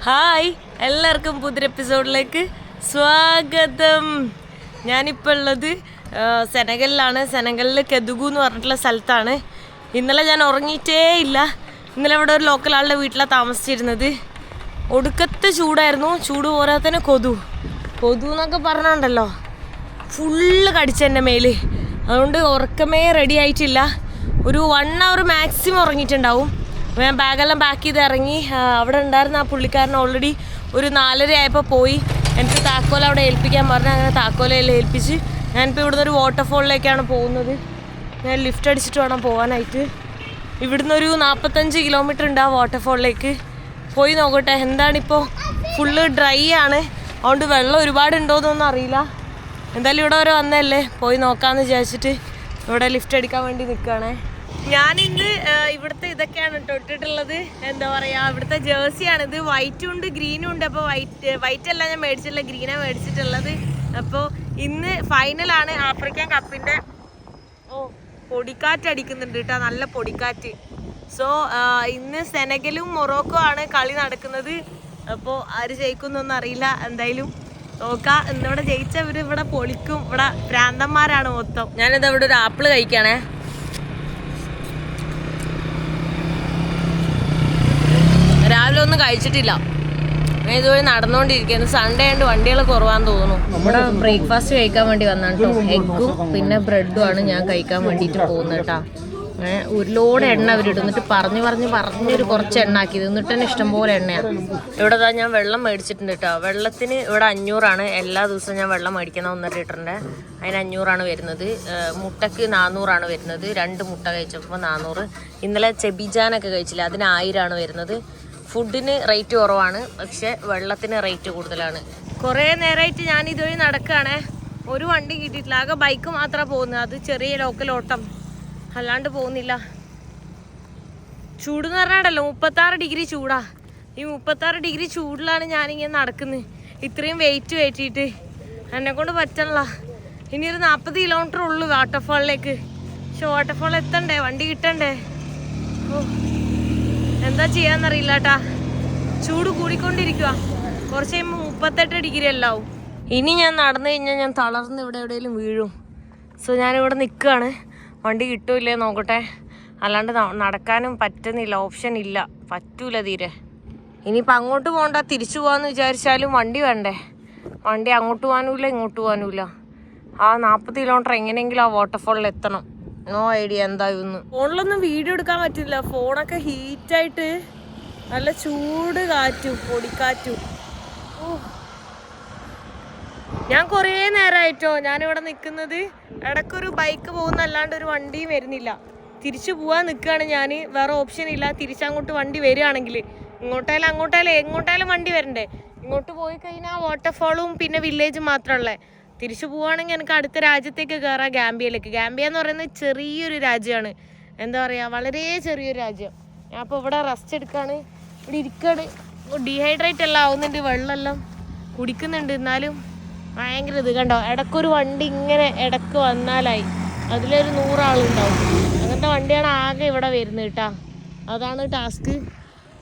Hi, എല്ലാവർക്കും പുതിയ എപ്പിസോഡിലേക്ക് സ്വാഗതം. ഞാനിപ്പോൾ ഉള്ളത് സെനഗലിലാണ്. സെനഗലിൽ കെദുഗു എന്ന് പറഞ്ഞിട്ടുള്ള സ്ഥലത്താണ്. ഇന്നലെ ഞാൻ ഉറങ്ങിയിട്ടേ ഇല്ല. ഇന്നലെ ഇവിടെ ഒരു ലോക്കൽ ആളുടെ വീട്ടിലാണ് താമസിച്ചിരുന്നത്. ഒടുക്കത്തെ ചൂടായിരുന്നു. ചൂട് പോരാതെ തന്നെ കൊതു എന്നൊക്കെ പറഞ്ഞുണ്ടല്ലോ, ഫുള്ള് കടിച്ചെൻ്റെ മേല്. അതുകൊണ്ട് ഉറക്കമേ റെഡി ആയിട്ടില്ല. ഒരു 1 hour മാക്സിമം ഉറങ്ങിയിട്ടുണ്ടാവും. ഞാൻ ബാഗെല്ലാം പാക്ക് ചെയ്ത് ഇറങ്ങി. അവിടെ ഉണ്ടായിരുന്ന ആ പുള്ളിക്കാരൻ ഓൾറെഡി ഒരു 4:30 ആയപ്പോൾ പോയി. എനിക്ക് താക്കോൽ അവിടെ ഏൽപ്പിക്കാൻ പറഞ്ഞു. അങ്ങനെ താക്കോലെല്ലാം ഏൽപ്പിച്ച് ഞാനിപ്പോൾ ഇവിടുന്ന് ഒരു വാട്ടർഫോളിലേക്കാണ് പോകുന്നത്. ഞാൻ ലിഫ്റ്റ് അടിച്ചിട്ട് വേണം പോകാനായിട്ട്. ഇവിടുന്ന് ഒരു 45 കിലോമീറ്റർ ഉണ്ട് ആ വാട്ടർഫോളിലേക്ക്. പോയി നോക്കട്ടെ. എന്താണിപ്പോൾ ഫുള്ള് ഡ്രൈ ആണ്, അതുകൊണ്ട് വെള്ളം ഒരുപാട് ഉണ്ടോയെന്നൊന്നും അറിയില്ല. എന്തായാലും ഇവിടെ വരെ വന്നതല്ലേ, പോയി നോക്കാമെന്ന് വിചാരിച്ചിട്ട് ഇവിടെ ലിഫ്റ്റ് അടിക്കാൻ വേണ്ടി നിൽക്കുകയാണേ. ഞാനിന്ന് ഇവിടുത്തെ ഇതൊക്കെയാണ് ഇട്ടിട്ടുള്ളത്. എന്താ പറയുക, ഇവിടുത്തെ ജേഴ്സിയാണിത്. വൈറ്റും ഉണ്ട് ഗ്രീനും ഉണ്ട്. അപ്പോൾ വൈറ്റ് അല്ല ഞാൻ മേടിച്ചിട്ടുള്ളത്, ഗ്രീനാണ് മേടിച്ചിട്ടുള്ളത്. അപ്പോൾ ഇന്ന് ഫൈനലാണ് ആഫ്രിക്കൻ കപ്പിൻ്റെ. പൊടിക്കാറ്റ് അടിക്കുന്നുണ്ട് കേട്ടോ, നല്ല പൊടിക്കാറ്റ്. സോ ഇന്ന് സെനഗലും മൊറോക്കോ ആണ് കളി നടക്കുന്നത്. അപ്പോൾ ആര് ജയിക്കുന്നൊന്നും അറിയില്ല. എന്തായാലും നോക്കാം. ഇന്നിവിടെ ജയിച്ചവർ ഇവിടെ പൊളിക്കും. ഇവിടെ പ്രാന്തന്മാരാണ് മൊത്തം. ഞാനിത് ഇവിടെ ഒരു ആപ്പിൾ കഴിക്കണേ. രാവിലെ ഒന്നും കഴിച്ചിട്ടില്ല. ഞാൻ ഇതുവഴി നടന്നുകൊണ്ടിരിക്കുന്നു. സൺഡേ ആയതുകൊണ്ട് വണ്ടികൾ കുറവാന്ന് തോന്നുന്നു. നമ്മുടെ ബ്രേക്ക്ഫാസ്റ്റ് കഴിക്കാൻ വേണ്ടി വന്നാണ് കേട്ടോ. എഗ്ഗും പിന്നെ ബ്രെഡും ആണ് ഞാൻ കഴിക്കാൻ വേണ്ടിയിട്ട് പോകുന്നത് കേട്ടോ. ഒരു ലോഡ് എണ്ണ അവരിടും. എന്നിട്ട് പറഞ്ഞൊരു കുറച്ച് എണ്ണ ആക്കി. എന്നിട്ട് തന്നെ ഇഷ്ടംപോലെ എണ്ണയാണ്. ഇവിടെ ഞാൻ വെള്ളം മേടിച്ചിട്ടുണ്ട് കേട്ടോ. വെള്ളത്തിന് ഇവിടെ 500 എല്ലാ ദിവസവും ഞാൻ വെള്ളം മേടിക്കുന്ന 1.5 ലിറ്ററിൻ്റെ. അതിന് 500 വരുന്നത്. മുട്ടയ്ക്ക് 400 വരുന്നത്. 2 മുട്ട കഴിച്ചപ്പോൾ 400. ഇന്നലെ ചെബിജാനൊക്കെ കഴിച്ചില്ല, അതിന് 1000 വരുന്നത്. ഫുഡിന് റേറ്റ് കുറവാണ്, പക്ഷെ വെള്ളത്തിന് റേറ്റ് കൂടുതലാണ്. കുറേ നേരമായിട്ട് ഞാൻ ഇതുവഴി നടക്കുകയാണേ. ഒരു വണ്ടി കിട്ടിയിട്ടില്ല. ആകെ ബൈക്ക് മാത്രമാണ് പോകുന്നത്. അത് ചെറിയ ലോക്കൽ ഓട്ടം, അല്ലാണ്ട് പോകുന്നില്ല. ചൂടെന്ന് പറഞ്ഞാണ്ടല്ലോ 36 ഡിഗ്രി ചൂടാ. ഈ 36 ഡിഗ്രി ചൂടിലാണ് ഞാനിങ്ങനെ നടക്കുന്നത്. ഇത്രയും വെയിറ്റ് കയറ്റിയിട്ട് എന്നെക്കൊണ്ട് പറ്റണല്ല. ഇനി ഒരു 40 കിലോമീറ്റർ ഉള്ളു വാട്ടർഫാളിലേക്ക്. പക്ഷെ വാട്ടർഫാൾ എത്തണ്ടേ, വണ്ടി കിട്ടണ്ടേ. എന്താ ചെയ്യാന്നറിയില്ല കേട്ടാ. ചൂട് കൂടിക്കൊണ്ടിരിക്കുക. കുറച്ച് കഴിയുമ്പോൾ 38 ഡിഗ്രി എല്ലാവും. ഇനി ഞാൻ നടന്നു കഴിഞ്ഞാൽ ഞാൻ തളർന്ന് ഇവിടെ എവിടെയെങ്കിലും വീഴും. സോ ഞാനിവിടെ നിൽക്കുകയാണ്. വണ്ടി കിട്ടൂല്ലേ നോക്കട്ടെ. അല്ലാണ്ട് നടക്കാനും പറ്റുന്നില്ല, ഓപ്ഷൻ ഇല്ല, പറ്റൂല തീരെ. ഇനിയിപ്പോൾ അങ്ങോട്ട് പോകണ്ട, തിരിച്ചു പോകാമെന്ന് വിചാരിച്ചാലും വണ്ടി വേണ്ടേ. വണ്ടി അങ്ങോട്ട് പോകാനുമില്ല ഇങ്ങോട്ട് പോകാനുമില്ല. ആ 40 കിലോമീറ്റർ എങ്ങനെയെങ്കിലും ആ വാട്ടർഫോളിൽ എത്തണം. നോ ഐഡിയ എന്തായിരുന്നു. ഫോണിലൊന്നും വീഡിയോ എടുക്കാൻ പറ്റില്ല. ഫോണൊക്കെ ഹീറ്റായിട്ട് നല്ല ചൂട് കാറ്റും പൊടിക്കാറ്റും. ഞാൻ കുറേ നേരമായിട്ടോ ഞാനിവിടെ നിൽക്കുന്നത്. ഇടയ്ക്കൊരു ബൈക്ക് പോകുന്നല്ലാണ്ട് ഒരു വണ്ടിയും വരുന്നില്ല. തിരിച്ചു പോകാൻ നിൽക്കുകയാണ് ഞാൻ. വേറെ ഓപ്ഷൻ ഇല്ല. തിരിച്ചങ്ങോട്ട് വണ്ടി വരികയാണെങ്കിൽ എങ്ങോട്ടായാലും വണ്ടി വരണ്ടേ. ഇങ്ങോട്ട് പോയി കഴിഞ്ഞാൽ വാട്ടർഫാളും പിന്നെ വില്ലേജും മാത്രമല്ലേ. തിരിച്ചു പോവുകയാണെങ്കിൽ എനിക്ക് അടുത്ത രാജ്യത്തേക്ക് കയറാം, ഗാംബിയയിലേക്ക്. ഗാംബിയ എന്ന് പറയുന്നത് ചെറിയൊരു രാജ്യമാണ്. എന്താ പറയുക, വളരെ ചെറിയൊരു രാജ്യം. ഞാൻ അപ്പോൾ ഇവിടെ റെസ്റ്റ് എടുക്കുകയാണ്, ഇവിടെ ഇരിക്കുകയാണ്. ഡീഹൈഡ്രേറ്റ് എല്ലാം ആവുന്നുണ്ട്, വെള്ളമെല്ലാം കുടിക്കുന്നുണ്ട്. എന്നാലും ഭയങ്കര ഇത് കണ്ടോ, ഇടയ്ക്കൊരു വണ്ടി ഇങ്ങനെ ഇടയ്ക്ക് വന്നാലായി അതിലൊരു 100 ആളുണ്ടാവും. അങ്ങനത്തെ വണ്ടിയാണ് ആകെ ഇവിടെ വരുന്നത് കേട്ടോ. അതാണ് ടാസ്ക്.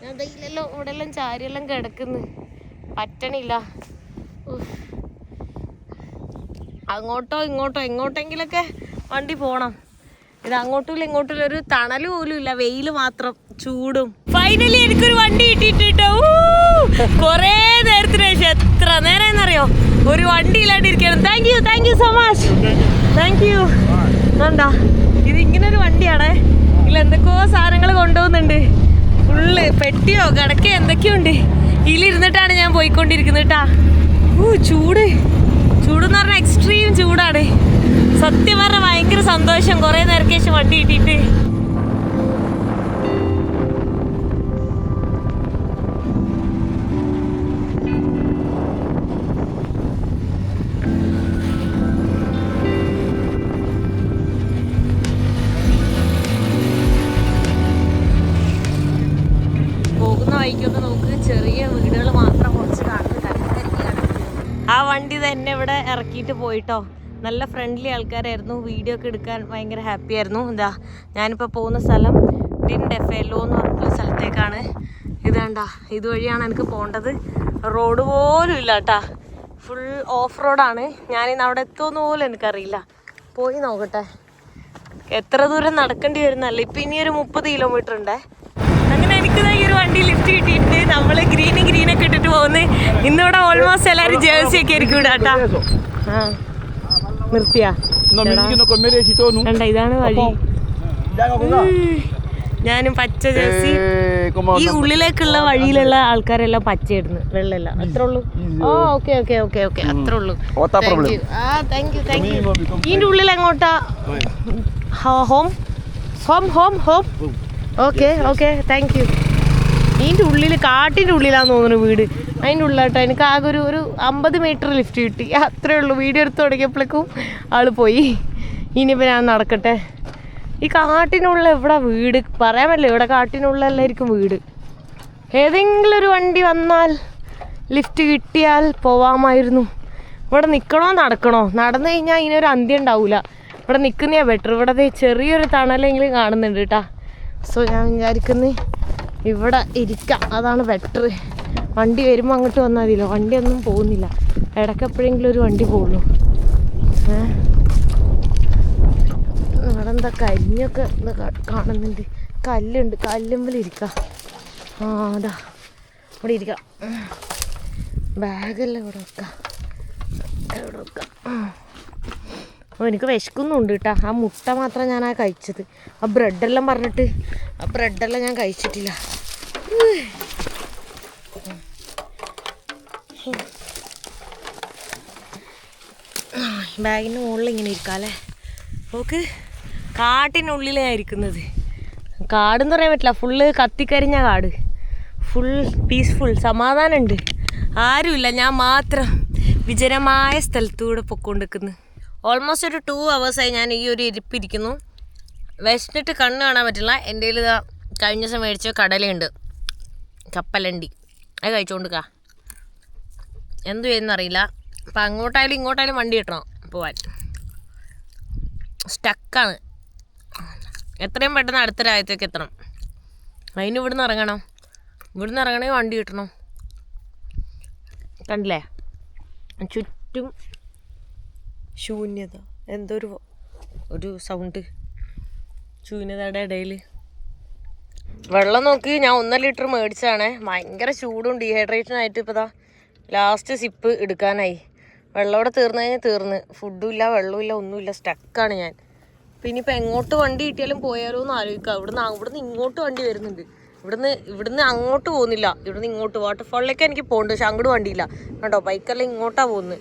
ഞാൻ ദൈലെല്ലാം ഇവിടെ എല്ലാം ചാരിയെല്ലാം കിടക്കുന്നു, പറ്റണില്ല. അങ്ങോട്ടോ ഇങ്ങോട്ടോ എങ്ങോട്ടെങ്കിലൊക്കെ വണ്ടി പോകണം. ഇത് അങ്ങോട്ടുമില്ല ഇങ്ങോട്ടുമില്ല, ഒരു തണൽ പോലും ഇല്ല, വെയിൽ മാത്രം, ചൂടും. ഫൈനലി എനിക്കൊരു വണ്ടി കിട്ടിയിട്ടോ. കുറേ നേരത്തിന് ശേഷം, എത്ര നേരം എന്നറിയോ, ഒരു വണ്ടി ഇല്ലാണ്ടിരിക്കണം. Thank you so much. Thank you. എന്താ ഇത്, ഇങ്ങനൊരു വണ്ടിയാണേ. ഇതിൽ എന്തൊക്കെയോ സാധനങ്ങൾ കൊണ്ടുപോകുന്നുണ്ട്. ഫുള്ള് പെട്ടിയോ കിടക്കയോ എന്തൊക്കെയുണ്ട്. ഇതിലിരുന്നിട്ടാണ് ഞാൻ പോയിക്കൊണ്ടിരിക്കുന്നത് കേട്ടാ. ചൂടെന്ന് പറഞ്ഞാൽ എക്സ്ട്രീം ചൂടാണ്. സത്യം പറഞ്ഞാൽ ഭയങ്കര സന്തോഷം കുറേ നേരത്തെ ശേഷം വണ്ടി കിട്ടിയിട്ട്. പോകുന്ന വഴിക്കൊക്കെ നോക്ക്, ചെറിയ വീടുകൾ മാത്രം കുറച്ച് കാണുന്നത്. ആ വണ്ടി തന്നെ ഇവിടെ ഇറക്കിയിട്ട് പോയിട്ടോ. നല്ല ഫ്രണ്ട്ലി ആൾക്കാരായിരുന്നു. വീഡിയോ ഒക്കെ എടുക്കാൻ ഭയങ്കര ഹാപ്പി ആയിരുന്നു. ഞാനിപ്പോൾ പോകുന്ന സ്ഥലം ഡിൻ ഡെഫേലോ എന്ന് പറഞ്ഞിട്ടുള്ള സ്ഥലത്തേക്കാണ്. വേണ്ട, ഇതുവഴിയാണ് എനിക്ക് പോകേണ്ടത്. റോഡ് പോലും ഇല്ല കേട്ടാ, ഫുൾ ഓഫ് റോഡാണ്. ഞാനിന്ന് അവിടെ എത്തുമെന്ന് പോലും എനിക്കറിയില്ല. പോയി നോക്കട്ടെ എത്ര ദൂരം നടക്കേണ്ടി വരുന്നല്ല. ഇപ്പം ഇനി ഒരു 30 കിലോമീറ്റർ ഉണ്ടേ. അങ്ങനെ എനിക്ക് ഈ ഒരു വണ്ടി ലിഫ്റ്റ് കിട്ടിയിട്ടുണ്ട്. നമ്മൾ ഗ്രീനൊക്കെ ഇട്ടിട്ട് പോകുന്നത്. ഇന്നിവിടെ ഓൾമോസ്റ്റ് എല്ലാവരും ജേഴ്സി ഒക്കെ ആയിരിക്കും ഇവിടെ കേട്ടാ. ആ നിർത്തിയാ കണ്ട, ഇതാണ് വഴി. ഞാനും പച്ച ജേഴ്സി. ഈ ഉള്ളിലേക്കുള്ള വഴിയിലുള്ള ആൾക്കാരെല്ലാം പച്ചയിടുന്നു, വെള്ളമില്ല. അത്രേ ഉള്ളൂ. ഓ ഓക്കെ ഓക്കെ ഓക്കെ ഓക്കെ, അത്രേ ഉള്ളൂ. Thank you. ഇതിൻ്റെ ഉള്ളിൽ എങ്ങോട്ടാ? Home home home home. Okay okay, thank you. ഇതിൻ്റെ ഉള്ളിൽ, കാട്ടിൻ്റെ ഉള്ളിലാന്ന് തോന്നുന്നു വീട്. അതിൻ്റെ ഉള്ളിലാട്ടോ. എനിക്ക് ആകെ ഒരു 50 മീറ്റർ ലിഫ്റ്റ് കിട്ടി, അത്രേ ഉള്ളൂ. വീഡിയോ എടുത്ത് തുടങ്ങിയപ്പോഴേക്കും ആള് പോയി. ഇനിയിപ്പോൾ ഞാൻ നടക്കട്ടെ. ഈ കാട്ടിനുള്ള എവിടെ വീട് പറയാൻ പറ്റില്ല. ഇവിടെ കാട്ടിനുള്ളല്ലായിരിക്കും വീട്. ഏതെങ്കിലും ഒരു വണ്ടി വന്നാൽ ലിഫ്റ്റ് കിട്ടിയാൽ പോവാമായിരുന്നു. ഇവിടെ നിൽക്കണോ നടക്കണോ? നടന്നു കഴിഞ്ഞാൽ ഇതിനൊരു അന്ത്യം ഉണ്ടാവില്ല. ഇവിടെ നിൽക്കുന്നതാണ് ബെറ്റർ. ഇവിടെ ചെറിയൊരു തണലെങ്കിലും കാണുന്നുണ്ട് കേട്ടാ. സോ ഞാൻ വിചാരിക്കുന്നത് ഇവിടെ ഇരിക്കാം, അതാണ് ബെറ്റർ. വണ്ടി വരുമ്പോൾ അങ്ങോട്ട് വന്നാൽ മതിയല്ലോ. വണ്ടിയൊന്നും പോകുന്നില്ല, ഇടയ്ക്ക് എപ്പോഴെങ്കിലും ഒരു വണ്ടി പോകുള്ളൂ. ഇവിടെ എന്താ കരിഞ്ഞൊക്കെ കാണുന്നുണ്ട്. കല്ലുണ്ട്, കല്ലുമ്പിൽ ഇരിക്കാം. ആ അതാ ഇവിടെ ഇരിക്കാം. ബാഗെല്ലാം ഇവിടെ വെക്കാം, ഇവിടെ വെക്കാം. അപ്പോൾ എനിക്ക് വിശക്കുന്നുണ്ട് കേട്ടോ. ആ മുട്ട മാത്രം ഞാൻ കഴിച്ചത്. ആ ബ്രെഡെല്ലാം പറഞ്ഞിട്ട് ആ ബ്രെഡെല്ലാം ഞാൻ കഴിച്ചിട്ടില്ല. ബാഗിൻ്റെ മുകളിൽ ഇങ്ങനെ ഇരിക്കാം അല്ലേ. നോക്ക്, കാട്ടിനുള്ളിലാണ് ഇരിക്കുന്നത്. കാടെന്ന് പറയാൻ പറ്റില്ല, ഫുള്ള് കത്തിക്കരിഞ്ഞ കാട്. ഫുൾ പീസ്ഫുൾ, സമാധാനമുണ്ട്. ആരുമില്ല, ഞാൻ മാത്രം വിജനമായ സ്ഥലത്തൂടെ പൊയ്ക്കൊണ്ടിരിക്കുന്നു. ഓൾമോസ്റ്റ് ഒരു 2 hours ഞാൻ ഈ ഒരു ഇരിപ്പിരിക്കുന്നു. വിശന്നിട്ട് കണ്ണ് കാണാൻ പറ്റില്ല. എൻ്റെ കയ്യിൽ ഇതാ കഴിഞ്ഞ ദിവസം മേടിച്ച കടലയുണ്ട്, കപ്പലണ്ടി. അത് കഴിച്ചുകൊണ്ടിരിക്കുക. എന്തു ചെയ്യുന്നറിയില്ല. അപ്പം അങ്ങോട്ടായാലും ഇങ്ങോട്ടായാലും വണ്ടി കിട്ടണം പോവാൻ. സ്റ്റക്കാണ്. എത്രയും പെട്ടെന്ന് അടുത്ത രാജ്യത്തേക്ക് എത്തണം. അതിന് ഇവിടുന്ന് ഇറങ്ങണം. ഇവിടുന്ന് ഇറങ്ങണമെങ്കിൽ വണ്ടി കിട്ടണം. കണ്ടില്ലേ, ചുറ്റും ശൂന്യത. എന്തോ ഒരു സൗണ്ട്, ശൂന്യതയുടെ ഇടയിൽ. വെള്ളം നോക്കി, ഞാൻ 1 ലിറ്റർ മേടിച്ചതാണ്. ഭയങ്കര ചൂടും ഡീഹൈഡ്രേഷനായിട്ട് ഇപ്പോൾ ഇതാ ലാസ്റ്റ് സിപ്പ് എടുക്കാനായി. വെള്ളം ഇവിടെ തീർന്നു കഴിഞ്ഞാൽ തീർന്ന്. ഫുഡും ഇല്ല, വെള്ളമില്ല, ഒന്നുമില്ല. സ്റ്റക്കാണ് ഞാൻ. പിന്നെ ഇപ്പം എങ്ങോട്ട് വണ്ടി കിട്ടിയാലും പോയാലോ എന്ന് ആലോചിക്കാം. ഇവിടുന്ന് ഇങ്ങോട്ട് വണ്ടി വരുന്നുണ്ട്. ഇവിടുന്ന് അങ്ങോട്ട് പോകുന്നില്ല, ഇവിടുന്ന് ഇങ്ങോട്ട്. വാട്ടർഫാളിലേക്ക് എനിക്ക് പോകുന്നുണ്ട്, പക്ഷെ അങ്ങോട്ട് വണ്ടിയില്ല കേട്ടോ. ബൈക്കെല്ലാം ഇങ്ങോട്ടാണ് പോകുന്നത്.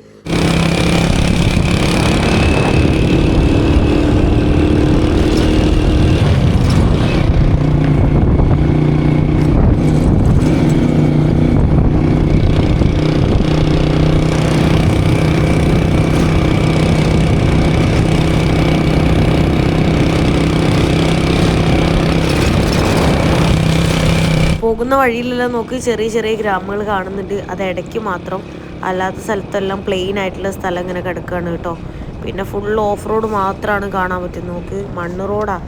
പോകുന്ന വഴിയിലെല്ലാം നോക്കി ചെറിയ ചെറിയ ഗ്രാമങ്ങൾ കാണുന്നുണ്ട്. അത് ഇടയ്ക്ക് മാത്രം, അല്ലാത്ത സ്ഥലത്തെല്ലാം പ്ലെയിൻ ആയിട്ടുള്ള സ്ഥലം ഇങ്ങനെ കിടക്കുകയാണ് കേട്ടോ. പിന്നെ ഫുൾ ഓഫ് റോഡ് മാത്രമാണ് കാണാൻ പറ്റുന്നത്. നോക്ക്, മണ്ണ് റോഡാണ്.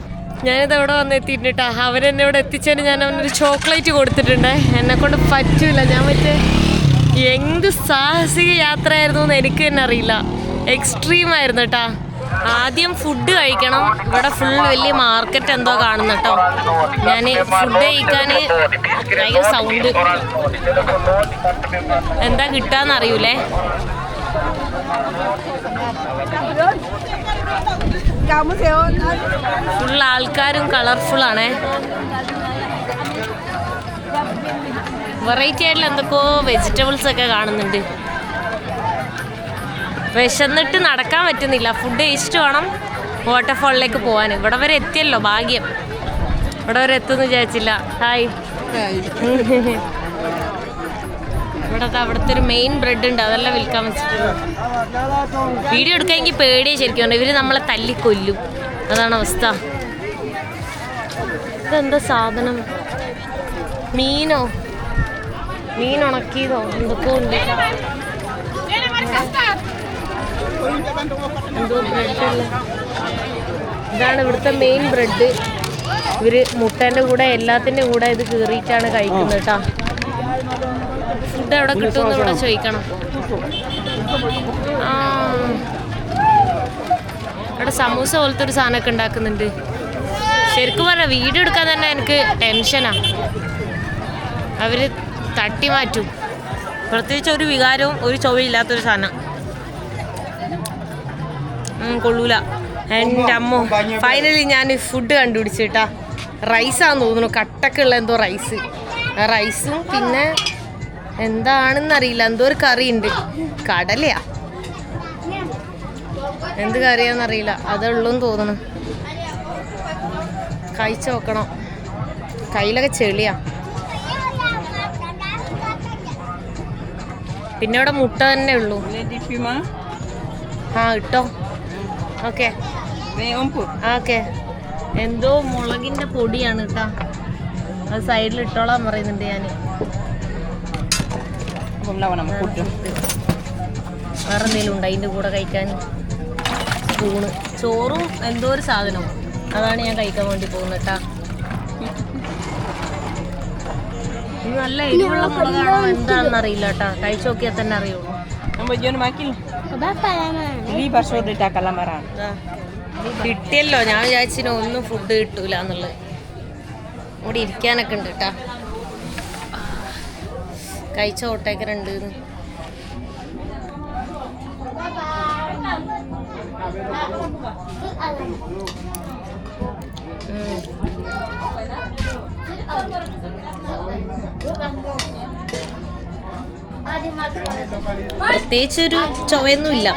ഞാനിത് അവിടെ വന്ന് എത്തിയിട്ടാ. അവരെന്നെ ഇവിടെ എത്തിച്ചതിന് ഞാൻ അവനൊരു ചോക്ലേറ്റ് കൊടുത്തിട്ടുണ്ട്. എന്നെക്കൊണ്ട് പറ്റൂല. ഞാൻ മറ്റേ എന്ത് സാഹസിക യാത്രയായിരുന്നു എന്ന് എനിക്ക് തന്നെ അറിയില്ല. എക്സ്ട്രീമായിരുന്നു കേട്ടാ. ആദ്യം ഫുഡ് കഴിക്കണം. ഇവിടെ ഫുൾ വലിയ മാർക്കറ്റ് എന്തോ കാണുന്നു കേട്ടോ. ഞാൻ ഫുഡ് കഴിക്കാൻ ഭയങ്കര സൗണ്ട്, എന്താ കിട്ടാന്നറിയൂലേ. ഫുൾ ആൾക്കാരും കളർഫുള്ളാണേ. വെറൈറ്റി ആയിട്ടുള്ള എന്തൊക്കെയോ വെജിറ്റബിൾസ് ഒക്കെ കാണുന്നുണ്ട്. വിശന്നിട്ട് നടക്കാൻ പറ്റുന്നില്ല. ഫുഡ് കഴിച്ചിട്ട് വേണം വാട്ടർഫാളിലേക്ക് പോകാൻ. ഇവിടെ വരെ എത്തിയല്ലോ, ഭാഗ്യം. ഇവിടെ വരെ എത്തുമെന്ന് വിചാരിച്ചില്ല. ഹായ്. ഇവിടെ അവിടുത്തെ ഒരു മെയിൻ ബ്രെഡ് ഉണ്ട്, അതെല്ലാം വിൽക്കാൻ വെച്ചിട്ടുള്ളൂ. വീഡിയോ എടുക്കാൻ എനിക്ക് പേടിയേ ശരിക്കും. ഇവർ നമ്മളെ തല്ലിക്കൊല്ലും, അതാണ് അവസ്ഥ. ഇതെന്താ സാധനം? മീനോ, മീൻ ഉണക്കിയതോ എന്തൊക്കെയോ ഉണ്ട്. എന്തോ ബ്രെഡല്ല. ഇതാണ് ഇവിടുത്തെ മെയിൻ ബ്രെഡ്. ഇവർ മുട്ടേൻ്റെ കൂടെ എല്ലാത്തിൻ്റെ കൂടെ ഇത് കീറിയിട്ടാണ് കഴിക്കുന്നത് കേട്ടോ. ഫുഡ് എവിടെ കിട്ടുമെന്ന് ഇവിടെ ചോദിക്കണം. ഇവിടെ സമൂസ പോലത്തെ ഒരു സാധനമൊക്കെ ഉണ്ടാക്കുന്നുണ്ട്. ശരിക്കും പറഞ്ഞാൽ വീഡിയോ എടുക്കാൻ തന്നെ എനിക്ക് ടെൻഷനാ. അവര് തട്ടി മാറ്റും. പ്രത്യേകിച്ച് ഒരു വികാരവും ഒരു ചൊവ്വയില്ലാത്തൊരു സാധനം. കൊള്ളൂല. എൻ്റെ അമ്മോ, ഫൈനലി ഞാൻ ഫുഡ് കണ്ടുപിടിച്ചിട്ടാ. റൈസാന്ന് തോന്നുന്നു, കട്ടക്കുള്ള എന്തോ റൈസും പിന്നെ എന്താണെന്നറിയില്ല, എന്തോ ഒരു കറി ഉണ്ട്. കടലയാ എന്ത് കറിയാന്നറിയില്ല, അതുള്ളൂന്ന് തോന്നുന്നു. കഴിച്ചു നോക്കണം. കയ്യിലൊക്കെ ചെളിയാ. പിന്നെ ഇവിടെ മുട്ട തന്നെ ഉള്ളൂ. ഇട്ടോ. Okay okay. എന്തോ മുളകിന്റെ പൊടിയാണ് കേട്ടാ. അത് സൈഡിൽ ഇട്ടോളാൻ പറയുന്നുണ്ട് ഞാൻ. വേറെ എന്തെങ്കിലും ഉണ്ട് അതിൻ്റെ കൂടെ കഴിക്കാൻ? സ്പൂണ്, ചോറും എന്തോ ഒരു സാധനവും. അതാണ് ഞാൻ കഴിക്കാൻ വേണ്ടി പോകുന്നത് കേട്ടാ. ഇത് നല്ല എരിവുള്ള മുളകാണോ എന്താണെന്ന് അറിയില്ല കേട്ടാ. കഴിച്ചു നോക്കിയാൽ തന്നെ അറിയുള്ളൂ. കിട്ടിയല്ലോ. ഞാൻ വിചാരിച്ചിന് ഒന്നും ഫുഡ് കിട്ടൂല എന്നുള്ളത്. ഇവിടെ ഇരിക്കാനൊക്കെ ഉണ്ട് കേട്ടാ. കഴിച്ച ഓട്ടേക്ക് രണ്ട്. പ്രത്യേകിച്ചൊരു ചൊവയൊന്നുമില്ല.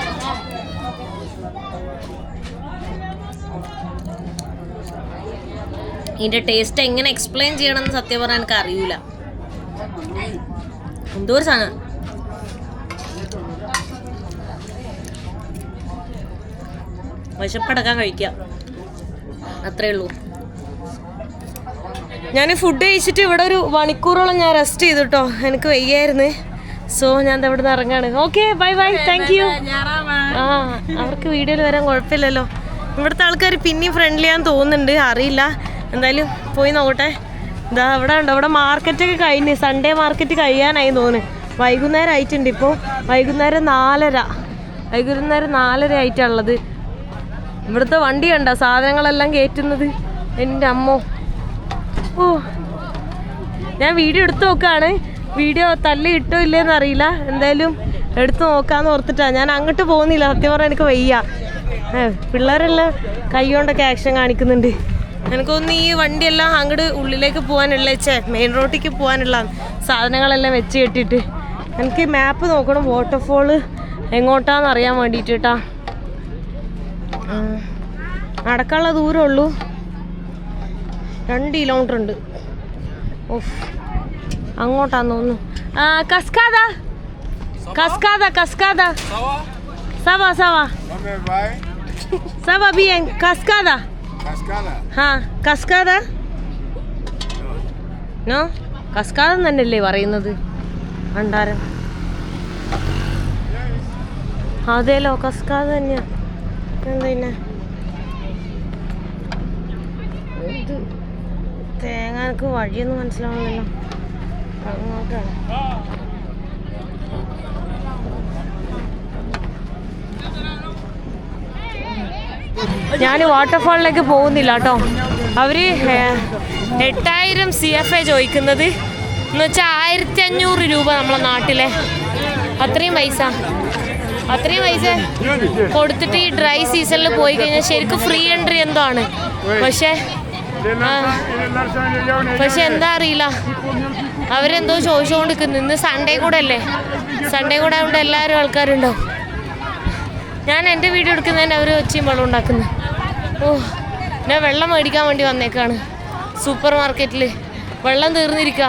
ഇതിന്റെ ടേസ്റ്റ് എങ്ങനെ എക്സ്പ്ലെയിൻ ചെയ്യണമെന്ന് സത്യം പറഞ്ഞാൽ എനിക്ക് അറിയൂല. എന്തോ ഒരു സാധനം. വിശപ്പടക്കാൻ കഴിക്കാം, അത്രേ ഉള്ളൂ. ഞാൻ ഫുഡ് കഴിച്ചിട്ട് ഇവിടെ ഒരു മണിക്കൂറോളം ഞാൻ റെസ്റ്റ് ചെയ്തിട്ടോ. എനിക്ക് വയ്യായിരുന്നു. സോ ഞാൻ ഇവിടെ നിന്ന് ഇറങ്ങാണ്. Okay, bye bye, thank you. അവർക്ക് വീഡിയോയിൽ വരാൻ കുഴപ്പമില്ലല്ലോ. ഇവിടുത്തെ ആൾക്കാർ പിന്നെയും ഫ്രണ്ട്ലിയാന്ന് തോന്നുന്നുണ്ട്, അറിയില്ല. എന്തായാലും പോയി നോക്കട്ടെ. ഇതാ ഇവിടെ ഉണ്ട്. ഇവിടെ മാർക്കറ്റൊക്കെ കഴിഞ്ഞ്, സൺഡേ മാർക്കറ്റ് കഴിയാനായി തോന്നുന്നു. വൈകുന്നേരം ആയിട്ടുണ്ട്. ഇപ്പോൾ വൈകുന്നേരം 4:30 ആയിട്ടുള്ളത്. ഇവിടുത്തെ വണ്ടി കണ്ട സാധനങ്ങളെല്ലാം കയറ്റുന്നത്. എൻ്റെ അമ്മോ. ഓ, ഞാൻ വീഡിയോ എടുത്ത് നോക്കുകയാണ്. വീഡിയോ തല്ലി ഇട്ടോ ഇല്ലേന്ന് അറിയില്ല. എന്തായാലും എടുത്ത് നോക്കാമെന്ന് ഓർത്തിട്ടാ. ഞാൻ അങ്ങോട്ട് പോകുന്നില്ല, സത്യം പറഞ്ഞാൽ എനിക്ക് വയ്യ. പിള്ളേരെല്ലാം കൈ കൊണ്ടൊക്കെ ആക്ഷൻ കാണിക്കുന്നുണ്ട്. എനിക്കൊന്ന് ഈ വണ്ടിയെല്ലാം അങ്ങോട്ട് ഉള്ളിലേക്ക് പോകാനുള്ള മെയിൻ റോഡിലേക്ക് പോകാനുള്ള സാധനങ്ങളെല്ലാം വെച്ച് കെട്ടിയിട്ട്. എനിക്ക് മാപ്പ് നോക്കണം, വാട്ടർഫോള് എങ്ങോട്ടാന്ന് അറിയാൻ വേണ്ടിയിട്ട് കേട്ടാ. നടക്കാനുള്ള ദൂരമുള്ളൂ, 2 കിലോമീറ്റർ ഉണ്ട്. ഓഫ്, അങ്ങോട്ടാന്ന് തോന്നുന്നു. കസ്കാദ സവാ ബിയൻ കസ്കാദ. കസ്കാദ നോ, കസ്കാദ തന്നെയല്ലേ പറയുന്നത്? ഭണ്ഡാരം. അതേലോ, കസ്കാദ തന്നെയാ. എന്താ ഇത് തേങ്ങ? എനിക്ക് വഴിയൊന്നും മനസ്സിലാവുന്നില്ല. അങ്ങോട്ടാണ്. ഞാൻ വാട്ടർഫാളിലേക്ക് പോകുന്നില്ല കേട്ടോ. അവർ 8000 CFA ചോദിക്കുന്നത് എന്ന് വെച്ചാൽ 1500 രൂപ നമ്മളെ നാട്ടിലെ. അത്രയും പൈസ കൊടുത്തിട്ട് ഈ ഡ്രൈ സീസണിൽ പോയി കഴിഞ്ഞാൽ ശരിക്കും ഫ്രീ എൻട്രി എന്തോ ആണ്. പക്ഷേ എന്താ അറിയില്ല, അവരെന്തോ ചോദിച്ചുകൊണ്ട് നിൽക്കുന്നു. ഇന്ന് സൺഡേ കൂടെ അല്ലേ, സൺഡേ കൂടെ ആയതുകൊണ്ട് എല്ലാവരും ആൾക്കാരുണ്ടാവും. ഞാൻ എൻ്റെ വീഡിയോ എടുക്കുന്നതിന് അവർ ഒച്ചയും വെള്ളം ഉണ്ടാക്കുന്നു. ഓ, ഞാൻ വെള്ളം മേടിക്കാൻ വേണ്ടി വന്നേക്കാണ് സൂപ്പർ മാർക്കറ്റിൽ. വെള്ളം തീർന്നിരിക്കുക.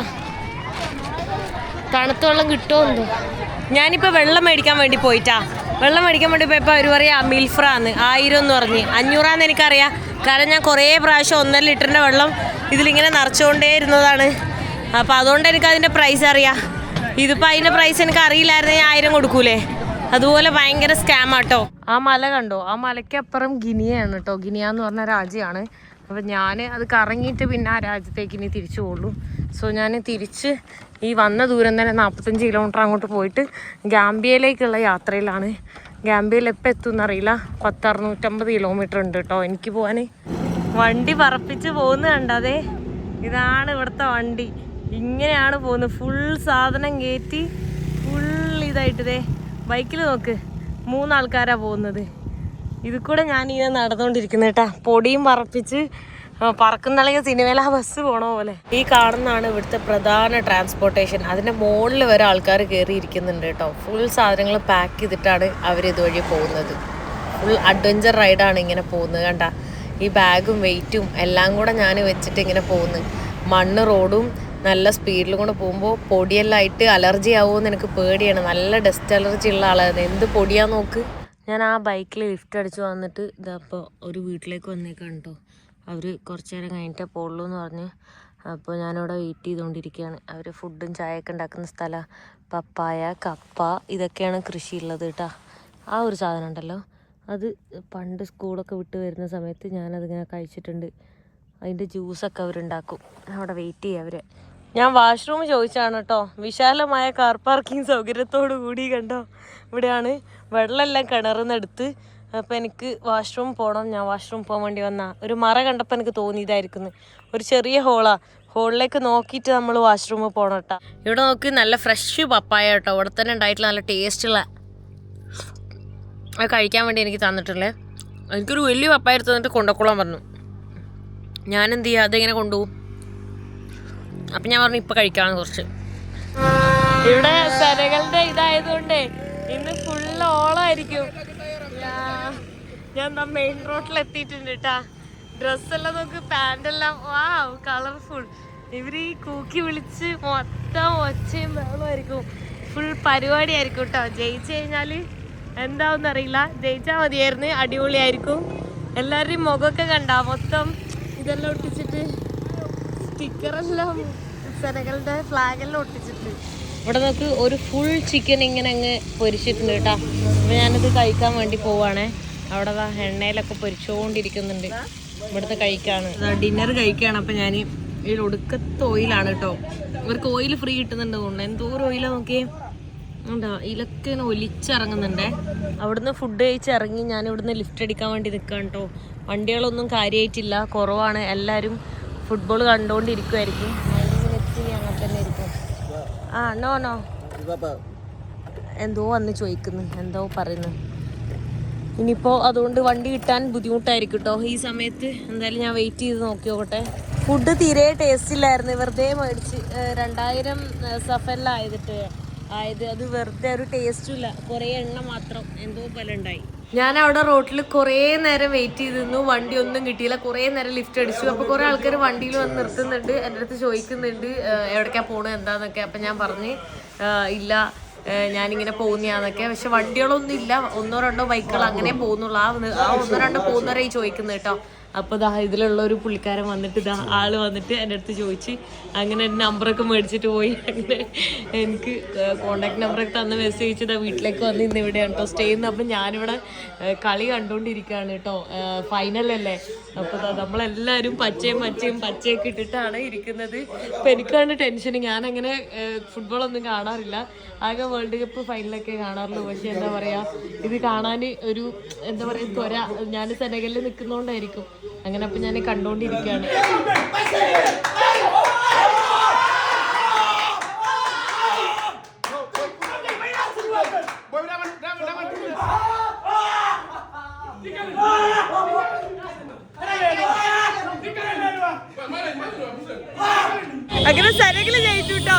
തണുത്ത വെള്ളം കിട്ടുമോ എന്തോ. ഞാനിപ്പോൾ വെള്ളം മേടിക്കാൻ വേണ്ടി പോയിട്ടാ. വെള്ളം മേടിക്കാൻ വേണ്ടി പോയപ്പോൾ അവർ പറയാം മിൽഫ്രാന്ന് 1000 എന്ന് പറഞ്ഞ്. 500 എനിക്കറിയാം, കാരണം ഞാൻ കുറേ പ്രാവശ്യം 1.5 ലിറ്ററിൻ്റെ വെള്ളം ഇതിലിങ്ങനെ നിറച്ചുകൊണ്ടേ ഇരുന്നതാണ്. അപ്പോൾ അതുകൊണ്ട് എനിക്കതിൻ്റെ പ്രൈസ് അറിയാം. ഇതിപ്പോൾ അതിൻ്റെ പ്രൈസ് എനിക്ക് അറിയില്ലായിരുന്നു, ഞാൻ 1000 കൊടുക്കൂലേ. അതുപോലെ ഭയങ്കര സ്കാമാട്ടോ. ആ മല കണ്ടോ? ആ മലയ്ക്കപ്പുറം ഗിനിയാണ് കേട്ടോ. ഗിനിയ എന്ന് പറഞ്ഞ രാജ്യമാണ്. അപ്പോൾ ഞാൻ അത് കറങ്ങിയിട്ട് പിന്നെ ആ രാജ്യത്തേക്ക് ഇനി തിരിച്ചു പോകുള്ളൂ. സോ ഞാൻ തിരിച്ച് ഈ വന്ന ദൂരം തന്നെ 45 കിലോമീറ്റർ അങ്ങോട്ട് പോയിട്ട് ഗാംബിയയിലേക്കുള്ള യാത്രയിലാണ്. ഗാംബിയയിൽ എപ്പോൾ എത്തുമെന്ന് അറിയില്ല. 650 കിലോമീറ്റർ ഉണ്ട് കേട്ടോ എനിക്ക് പോകാൻ. വണ്ടി പറപ്പിച്ച് പോകുന്ന കണ്ടതേ, ഇതാണ് ഇവിടുത്തെ വണ്ടി. ഇങ്ങനെയാണ് പോകുന്നത്. ഫുൾ സാധനം കയറ്റി ഫുൾ ഇതായിട്ടതേ. ബൈക്കിൽ നോക്ക് 3 ആൾക്കാരാണ് പോകുന്നത്. ഇത് കൂടെ ഞാനിങ്ങനെ നടന്നുകൊണ്ടിരിക്കുന്നത് കേട്ടാ. പൊടിയും പറപ്പിച്ച് പറക്കുന്നില്ലെങ്കിൽ സിനിമയിൽ ആ ബസ് പോണ പോലെ. ഈ കാണുന്നതാണ് ഇവിടുത്തെ പ്രധാന ട്രാൻസ്പോർട്ടേഷൻ. അതിൻ്റെ മുകളിൽ വരെ ആൾക്കാർ കയറിയിരിക്കുന്നുണ്ട് കേട്ടോ. ഫുൾ സാധനങ്ങൾ പാക്ക് ചെയ്തിട്ടാണ് അവർ ഇതുവഴി പോകുന്നത്. ഫുൾ അഡ്വഞ്ചർ റൈഡാണ് ഇങ്ങനെ പോകുന്നത് കണ്ട. ഈ ബാഗും വെയിറ്റും എല്ലാം കൂടെ ഞാൻ വെച്ചിട്ട് ഇങ്ങനെ പോകുന്നു. മണ്ണ് റോഡും നല്ല സ്പീഡിൽ കൊണ്ട് പോകുമ്പോൾ പൊടിയെല്ലാം ആയിട്ട് അലർജി ആവുമെന്ന് എനിക്ക് പേടിയാണ്. നല്ല ഡസ്റ്റ് അലർജി ഉള്ള ആളാണ്. എന്ത് പൊടിയാന്ന് നോക്ക്. ഞാൻ ആ ബൈക്കിൽ ലിഫ്റ്റ് അടിച്ച് വന്നിട്ട് ഇതപ്പോൾ ഒരു വീട്ടിലേക്ക് വന്നേക്കാണ് കേട്ടോ. അവർ കുറച്ച് നേരം കഴിഞ്ഞിട്ടേ പോകുള്ളൂ എന്ന് പറഞ്ഞ്. അപ്പോൾ ഞാനിവിടെ വെയിറ്റ് ചെയ്തുകൊണ്ടിരിക്കുകയാണ്. അവർ ഫുഡും ചായയൊക്കെ ഉണ്ടാക്കുന്ന സ്ഥലമാണ്. പപ്പായ, കപ്പ ഇതൊക്കെയാണ് കൃഷിയുള്ളത് കേട്ടോ. ആ ഒരു സാധനം ഉണ്ടല്ലോ, അത് പണ്ട് സ്കൂളൊക്കെ വിട്ട് വരുന്ന സമയത്ത് ഞാനതിങ്ങനെ കഴിച്ചിട്ടുണ്ട്. അതിൻ്റെ ജ്യൂസൊക്കെ അവരുണ്ടാക്കും. അവിടെ വെയിറ്റ് ചെയ്യുക അവർ. ഞാൻ വാഷ്റൂം ചോദിച്ചാണ് കേട്ടോ. വിശാലമായ കാർ പാർക്കിംഗ് സൗകര്യത്തോടു കൂടി കണ്ടോ. ഇവിടെയാണ് വെള്ളമെല്ലാം കിണറുന്നെടുത്ത്. അപ്പോൾ എനിക്ക് വാഷ്റൂം പോകണം. ഞാൻ വാഷ്റൂം പോകാൻ വേണ്ടി വന്നാൽ ഒരു മറ കണ്ടപ്പോൾ എനിക്ക് തോന്നിയതായിരിക്കുന്നു. ഒരു ചെറിയ ഹോളാണ്. ഹോളിലേക്ക് നോക്കിയിട്ട് നമ്മൾ വാഷ്റൂമിൽ പോകണം കേട്ടോ. ഇവിടെ നോക്കി നല്ല ഫ്രഷ് പപ്പായ കേട്ടോ. ഇവിടെ തന്നെ ഉണ്ടായിട്ടുള്ള നല്ല ടേസ്റ്റുള്ള അത് കഴിക്കാൻ വേണ്ടി എനിക്ക് തന്നിട്ടുള്ളത്. എനിക്കൊരു വലിയ പപ്പായ എടുത്ത് തന്നിട്ട് കൊണ്ടുപോയിക്കോളാൻ പറഞ്ഞു. ഞാനെന്ത് ചെയ്യുക, അതിങ്ങനെ കൊണ്ടുപോകും. അപ്പം ഞാൻ പറഞ്ഞു ഇപ്പം കഴിക്കാമെന്ന് കുറച്ച്. ഇവിടെ സെനകളുടെ ഇതായതുകൊണ്ട് ഇന്ന് ഫുള്ള് ഓളമായിരിക്കും. ഞാൻ മെയിൻ റോഡിൽ എത്തിയിട്ടുണ്ട് കേട്ടാ. ഡ്രസ്സെല്ലാം നോക്ക്, പാൻറ്റെല്ലാം വാവ് കളർഫുൾ. ഇവർ ഈ കൂക്കി വിളിച്ച് മൊത്തം ഒച്ചയും ബഹളമായിരിക്കും. ഫുൾ പരിപാടിയായിരിക്കും കേട്ടോ. ജയിച്ചു കഴിഞ്ഞാൽ എന്താവെന്ന് അറിയില്ല. ജയിച്ചാൽ മതിയായിരുന്നു, അടിപൊളിയായിരിക്കും. എല്ലാവരുടെയും മുഖമൊക്കെ കണ്ടാ മൊത്തം ഇതെല്ലാം ഒട്ടിച്ചിട്ട് സ്റ്റിക്കറെല്ലാം സെനകളുടെ ഫ്ലാഗെല്ലാം ഒട്ടിച്ചിട്ട്. ഇവിടെ നോക്ക് ഒരു ഫുൾ ചിക്കൻ ഇങ്ങനെ അങ്ങ് പൊരിച്ചിട്ടുണ്ട് കേട്ടോ. അപ്പോൾ ഞാനിത് കഴിക്കാൻ വേണ്ടി പോവാണേ. അവിടെ എണ്ണയിലൊക്കെ പൊരിച്ചുകൊണ്ടിരിക്കുന്നുണ്ട്. ഇവിടുത്തെ കഴിക്കാണ്, ഡിന്നർ കഴിക്കുകയാണ്. അപ്പം ഞാൻ ഇതിൽ ഒടുക്കത്തെ ഓയിലാണ് കേട്ടോ. ഇവർക്ക് ഓയിൽ ഫ്രീ കിട്ടുന്നുണ്ട് തോന്നുന്നു. എന്തോ ഒരു ഓയിലാണ് നോക്കിയേ ഉണ്ടോ. ഇതിലൊക്കെ ഇങ്ങനെ ഒലിച്ചിറങ്ങുന്നുണ്ടേ. അവിടുന്ന് ഫുഡ് കഴിച്ച് ഇറങ്ങി ഞാൻ ഇവിടുന്ന് ലിഫ്റ്റ് അടിക്കാൻ വേണ്ടി നിൽക്കാം കേട്ടോ. വണ്ടികളൊന്നും കാര്യമായിട്ടില്ല, കുറവാണ്. എല്ലാവരും ഫുട്ബോൾ കണ്ടുകൊണ്ടിരിക്കുമായിരിക്കും. അങ്ങനെ തന്നെ ഇരിക്കും. ആ നോ എന്തോ വന്ന് ചോദിക്കുന്നു, എന്തോ പറയുന്നു. ഇനിയിപ്പോൾ അതുകൊണ്ട് വണ്ടി കിട്ടാൻ ബുദ്ധിമുട്ടായിരിക്കും കേട്ടോ ഈ സമയത്ത്. എന്തായാലും ഞാൻ വെയിറ്റ് ചെയ്ത് നോക്കി നോക്കട്ടെ. ഫുഡ് തീരെ ടേസ്റ്റ് ഇല്ലായിരുന്നു. വെറുതെ മേടിച്ച് 2000 സഫറിലായതിട്ട് ആയത്. അത് വെറുതെ ഒരു ടേസ്റ്റും ഇല്ല. കുറേ എണ്ണ മാത്രം എന്തോ പോലെ ഉണ്ടായി. ഞാൻ അവിടെ റോട്ടിൽ കുറേ നേരം വെയിറ്റ് ചെയ്തിരുന്നു. വണ്ടി ഒന്നും കിട്ടിയില്ല. കുറേ നേരം ലിഫ്റ്റ് അടിച്ചു. അപ്പോൾ കുറേ ആൾക്കാർ വണ്ടിയിൽ വന്ന് നിർത്തുന്നുണ്ട്. എൻ്റെ അടുത്ത് ചോദിക്കുന്നുണ്ട് എവിടേക്കാണ് പോകണത് എന്താണെന്നൊക്കെ. അപ്പം ഞാൻ പറഞ്ഞ് ഇല്ല ഞാനിങ്ങനെ പോകുന്നതാന്നൊക്കെ. പക്ഷെ വണ്ടികളൊന്നും ഇല്ല. 1-2 ബൈക്കുകൾ അങ്ങനെ പോകുന്നുള്ളൂ. ആ 1-2 പോകുന്നവരെ ഈ ചോദിക്കുന്നത് കേട്ടോ. അപ്പോൾ ഇതിലുള്ള ഒരു പുള്ളിക്കാരൻ വന്നിട്ട് ആള് വന്നിട്ട് എൻ്റെ അടുത്ത് ചോദിച്ച് അങ്ങനെ നമ്പറൊക്കെ മേടിച്ചിട്ട് പോയി. അങ്ങനെ എനിക്ക് കോണ്ടാക്ട് നമ്പറൊക്കെ തന്ന മെസ്സേജ് വീട്ടിലേക്ക് വന്ന് ഇന്ന് ഇവിടെയാണ് കേട്ടോ സ്റ്റേ ചെയ്യുന്നത്. അപ്പം ഞാനിവിടെ കളി കണ്ടുകൊണ്ടിരിക്കുകയാണ് കേട്ടോ. ഫൈനലല്ലേ. അപ്പോൾ നമ്മളെല്ലാവരും പച്ചയൊക്കെ ഇട്ടിട്ടാണ് ഇരിക്കുന്നത്. അപ്പോൾ എനിക്കാണ് ടെൻഷൻ. ഞാനങ്ങനെ ഫുട്ബോളൊന്നും കാണാറില്ല. ആകെ വേൾഡ് കപ്പ് ഫൈനലൊക്കെ കാണാറുള്ളൂ. പക്ഷെ എന്താ പറയുക, ഇത് കാണാൻ ഒരു എന്താ പറയുക ത്വര. ഞാൻ സെനഗലിൽ നിൽക്കുന്നതുകൊണ്ടായിരിക്കും അങ്ങനെ. അപ്പം ഞാൻ കണ്ടുകൊണ്ടിരിക്കുകയാണ്. അങ്ങനെ സെനഗൽ ജയിച്ചുട്ടോ.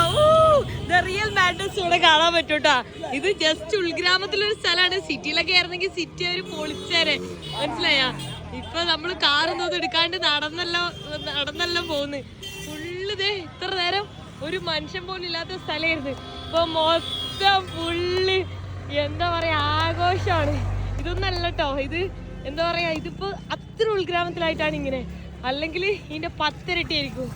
റിയൽ മാഡ്നസ് ഇവിടെ കാണാൻ പറ്റൂട്ടാ. ഇത് ജസ്റ്റ് ഉൾഗ്രാമത്തിലൊരു സ്ഥലമാണ്. സിറ്റിയിലൊക്കെ ആയിരുന്നെങ്കിൽ സിറ്റി അവർ പൊളിച്ചേരെ, മനസ്സിലായാ. ഇപ്പൊ നമ്മള് കാറൊന്നും എടുക്കാണ്ട് നടന്നല്ലോ പോകുന്നു. ഫുള്ള് ഇത്ര നേരം ഒരു മനുഷ്യൻ പോലും ഇല്ലാത്ത സ്ഥലമായിരുന്നു. ഇപ്പൊ മൊത്തം ഫുള്ള് എന്താ പറയാ ആഘോഷമാണ്. ഇതൊന്നല്ല കേട്ടോ. ഇത് എന്താ പറയാ, ഇതിപ്പോ അത്ര ഉൾഗ്രാമത്തിലായിട്ടാണ് ഇങ്ങനെ. അല്ലെങ്കിൽ ഇതിന്റെ 10 ഇരട്ടി ആയിരിക്കും.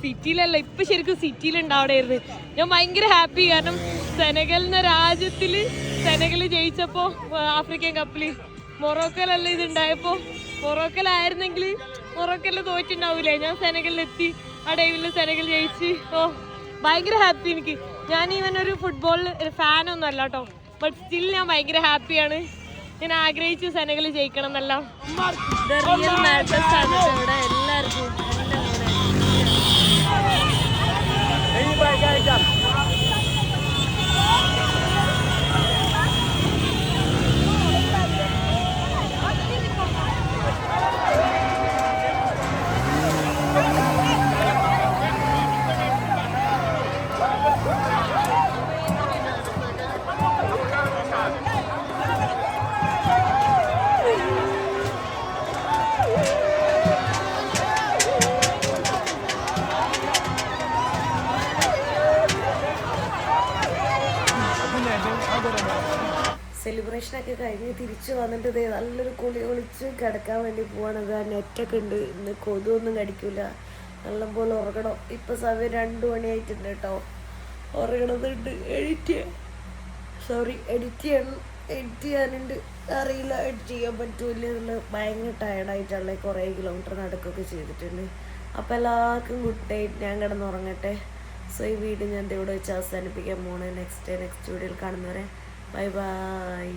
സിറ്റിയിലല്ല, ഇപ്പൊ ശരിക്കും സിറ്റിയിലുണ്ടാവണായിരുന്നു. ഞാൻ ഭയങ്കര ഹാപ്പി. കാരണം സെനഗൽ എന്ന രാജ്യത്തില് സെനഗൽ ജയിച്ചപ്പോ ആഫ്രിക്കൻ കപ്പില് മൊറോക്കോയിലല്ല ഇതുണ്ടായപ്പോ. മൊറോക്കോയിലായിരുന്നെങ്കിൽ മൊറോക്കോയിൽ തോറ്റുണ്ടാവൂലേ. ഞാൻ സെനഗലിലെത്തി. ആ ടൈമിൽ സെനഗൽ ജയിച്ച് ഭയങ്കര ഹാപ്പി എനിക്ക്. ഞാൻ ഇവനൊരു ഫുട്ബോൾ ഫാനൊന്നും അല്ല കേട്ടോ, ബട്ട് സ്റ്റിൽ ഞാൻ ഭയങ്കര ഹാപ്പിയാണ്. ഞാൻ ആഗ്രഹിച്ചു സെനഗൽ ജയിക്കണം എന്നെല്ലാം. റിയൽ മാഡ്നസ് ആണ് ഇവിടെ എല്ലാവർക്കും. സെലിബ്രേഷനൊക്കെ കഴിഞ്ഞ് തിരിച്ചു വന്നിട്ട് ഇതേ നല്ലൊരു കുളി ഒളിച്ച് കിടക്കാൻ വേണ്ടി പോവാണത്. ആ നെറ്റൊക്കെ ഉണ്ട്, ഇന്ന് കൊതുവൊന്നും കടിക്കില്ല, നല്ലപോലെ ഉറങ്ങണം. ഇപ്പം സമയം 2 മണിയായിട്ടുണ്ട് കേട്ടോ. ഉറങ്ങണതുണ്ട്, എഡിറ്റ് ചെയ്യാനുണ്ട്. അറിയില്ല എഡിറ്റ് ചെയ്യാൻ പറ്റൂല എന്നുള്ളത്. ഭയങ്കര ടയർഡായിട്ടുള്ള കുറേ കിലോമീറ്റർ നടക്കുകയൊക്കെ ചെയ്തിട്ടുണ്ട്. അപ്പോൾ എല്ലാവർക്കും ഗുഡ് നൈറ്റ്. ഞാൻ കിടന്നുറങ്ങട്ടെ. സോ ഈ വീഡിയോ ഞാൻ ഇവിടെ വെച്ച് അവസാനിപ്പിക്കാൻ പോണേ. നെക്സ്റ്റ് വീഡിയോയിൽ കാണുന്നവരെ ബൈ ബൈ.